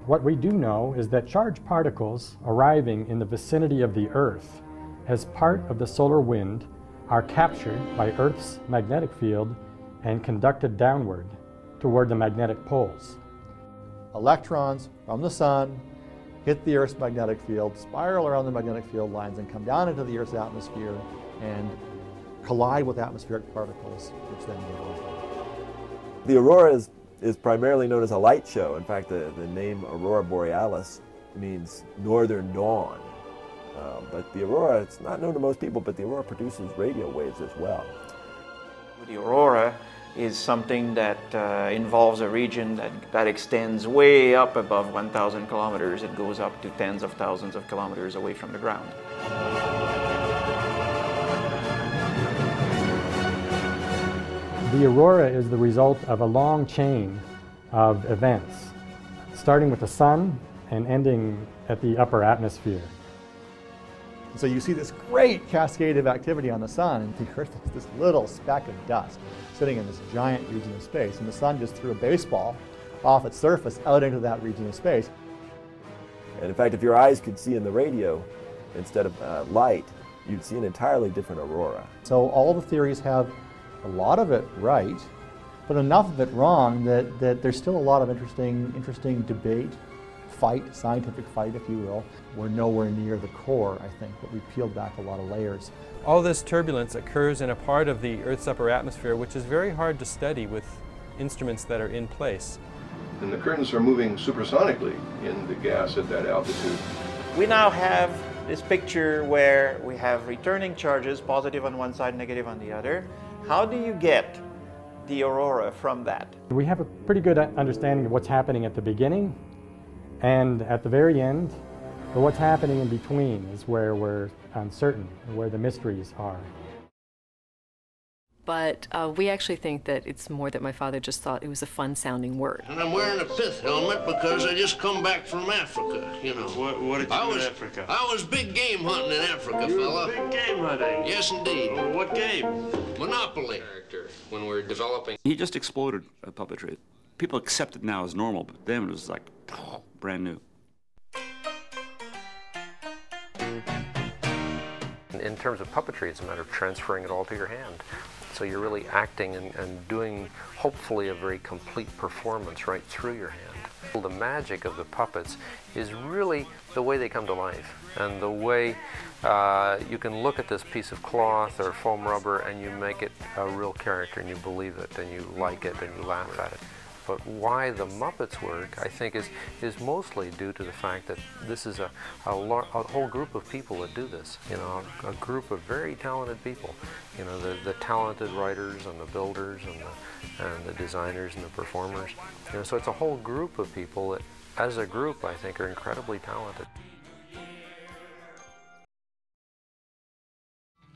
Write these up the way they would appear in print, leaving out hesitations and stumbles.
What we do know is that charged particles arriving in the vicinity of the Earth as part of the solar wind are captured by Earth's magnetic field and conducted downward toward the magnetic poles. Electrons from the sun hit the Earth's magnetic field, spiral around the magnetic field lines, and come down into the Earth's atmosphere and collide with atmospheric particles, which then move away. The aurora is primarily known as a light show. In fact, the name Aurora Borealis means northern dawn. But the aurora, it's not known to most people, but the aurora produces radio waves as well. The aurora is something that involves a region that extends way up above 1,000 kilometers. It goes up to tens of thousands of kilometers away from the ground. The aurora is the result of a long chain of events, starting with the sun and ending at the upper atmosphere. So you see this great cascade of activity on the sun, and the Earth is this little speck of dust sitting in this giant region of space, and the sun just threw a baseball off its surface out into that region of space. And in fact, if your eyes could see in the radio instead of light, you'd see an entirely different aurora. So all the theories have a lot of it right, but enough of it wrong that there's still a lot of interesting debate, fight, scientific fight, if you will. We're nowhere near the core, I think, but we peeled back a lot of layers. All this turbulence occurs in a part of the Earth's upper atmosphere which is very hard to study with instruments that are in place. And the currents are moving supersonically in the gas at that altitude. We now have this picture where we have returning charges, positive on one side, negative on the other. How do you get the aurora from that? We have a pretty good understanding of what's happening at the beginning and at the very end, but what's happening in between is where we're uncertain, where the mysteries are. But we actually think that it's more that my father just thought it was a fun-sounding word. And I'm wearing a pith helmet because I just come back from Africa, you know. What did you do in Africa? I was big game hunting in Africa, You fella. were big game hunting? Yes, indeed. Oh, what game? Monopoly. When we're developing. He just exploded at puppetry. People accept it now as normal, but then it was like brand new. In terms of puppetry, it's a matter of transferring it all to your hand. So you're really acting and doing, hopefully, a very complete performance right through your hand. The magic of the puppets is really the way they come to life, and the way you can look at this piece of cloth or foam rubber and you make it a real character and you believe it and you like it and you laugh at it. But why the Muppets work, I think, is mostly due to the fact that this is a whole group of people that do this. You know, a group of very talented people. You know, the talented writers and the builders and the designers and the performers. You know, so it's a whole group of people that, as a group, I think, are incredibly talented.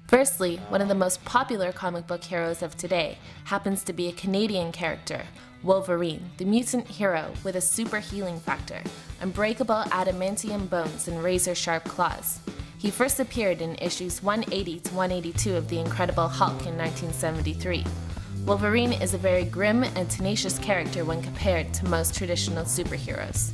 Firstly, one of the most popular comic book heroes of today happens to be a Canadian character, Wolverine, the mutant hero with a super healing factor, unbreakable adamantium bones and razor-sharp claws. He first appeared in issues 180 to 182 of The Incredible Hulk in 1973. Wolverine is a very grim and tenacious character when compared to most traditional superheroes.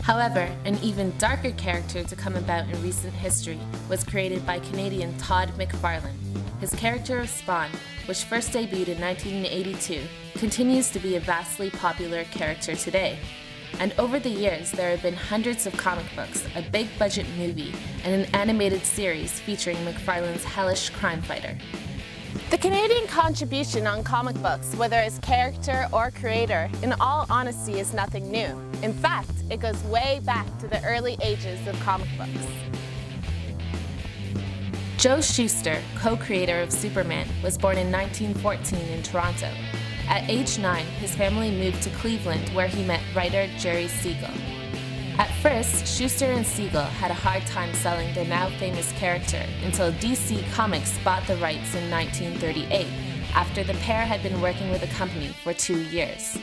However, an even darker character to come about in recent history was created by Canadian Todd McFarlane. His character of Spawn, which first debuted in 1982, continues to be a vastly popular character today. And over the years, there have been hundreds of comic books, a big-budget movie, and an animated series featuring McFarlane's hellish crime fighter. The Canadian contribution on comic books, whether as character or creator, in all honesty is nothing new. In fact, it goes way back to the early ages of comic books. Joe Shuster, co-creator of Superman, was born in 1914 in Toronto. At age 9, his family moved to Cleveland, where he met writer Jerry Siegel. At first, Shuster and Siegel had a hard time selling their now famous character until DC Comics bought the rights in 1938, after the pair had been working with the company for 2 years.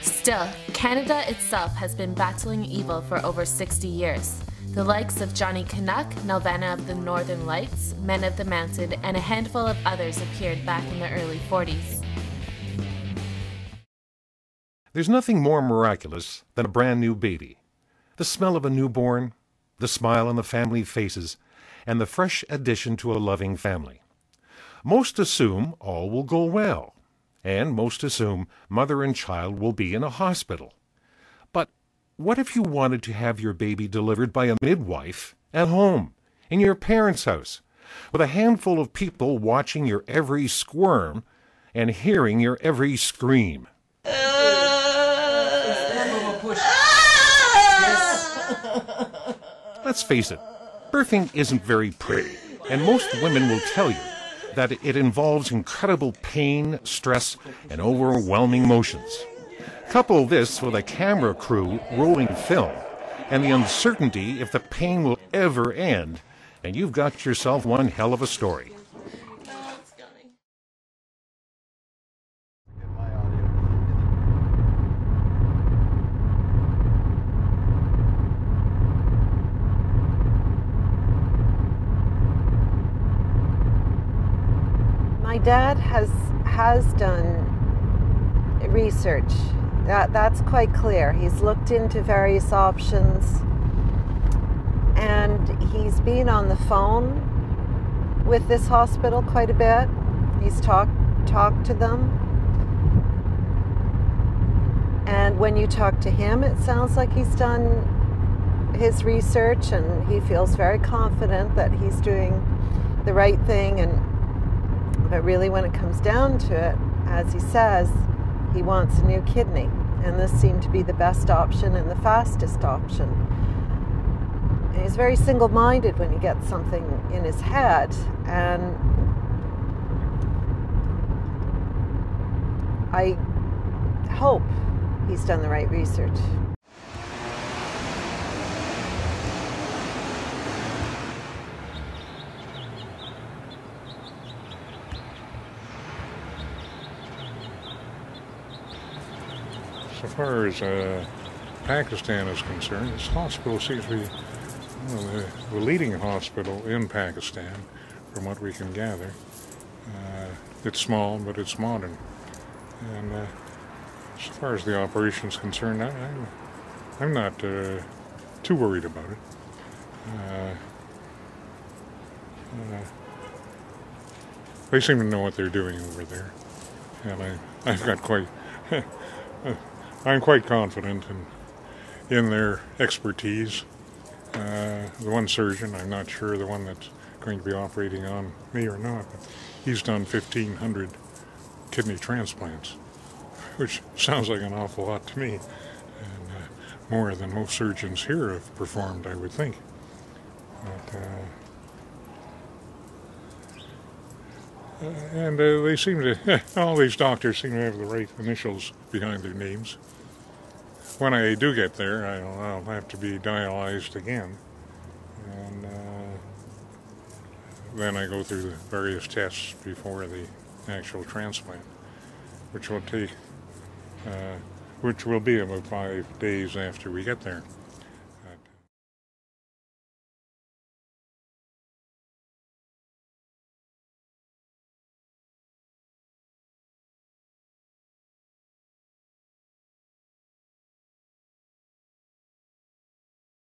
Still, Canada itself has been battling evil for over 60 years. The likes of Johnny Canuck, Nelvana of the Northern Lights, Men of the Mountain, and a handful of others appeared back in the early 40s. There's nothing more miraculous than a brand new baby. The smell of a newborn, the smile on the family faces, and the fresh addition to a loving family. Most assume all will go well, and most assume mother and child will be in a hospital. But what if you wanted to have your baby delivered by a midwife at home, in your parents' house, with a handful of people watching your every squirm and hearing your every scream? Let's face it, birthing isn't very pretty, and most women will tell you that it involves incredible pain, stress, and overwhelming emotions. Couple this with a camera crew rolling film, and the uncertainty if the pain will ever end, and you've got yourself one hell of a story. My dad has done research. That's quite clear. He's looked into various options, and he's been on the phone with this hospital quite a bit. He's talked to them, and when you talk to him, it sounds like he's done his research, and he feels very confident that he's doing the right thing. But really, when it comes down to it, as he says, he wants a new kidney, and this seemed to be the best option and the fastest option. And he's very single-minded when he gets something in his head, and I hope he's done the right research. As far as Pakistan is concerned, this hospital seems to be the leading hospital in Pakistan, from what we can gather. It's small, but it's modern. And as far as the operation is concerned, I'm not too worried about it. They seem to know what they're doing over there, and I've got quite. I'm quite confident in their expertise. The one surgeon, I'm not sure the one that's going to be operating on me or not, but he's done 1,500 kidney transplants, which sounds like an awful lot to me, and more than most surgeons here have performed, I would think. But, and they seem to, all these doctors seem to have the right initials behind their names. When I do get there, I'll have to be dialyzed again, and then I go through the various tests before the actual transplant, which will be about 5 days after we get there.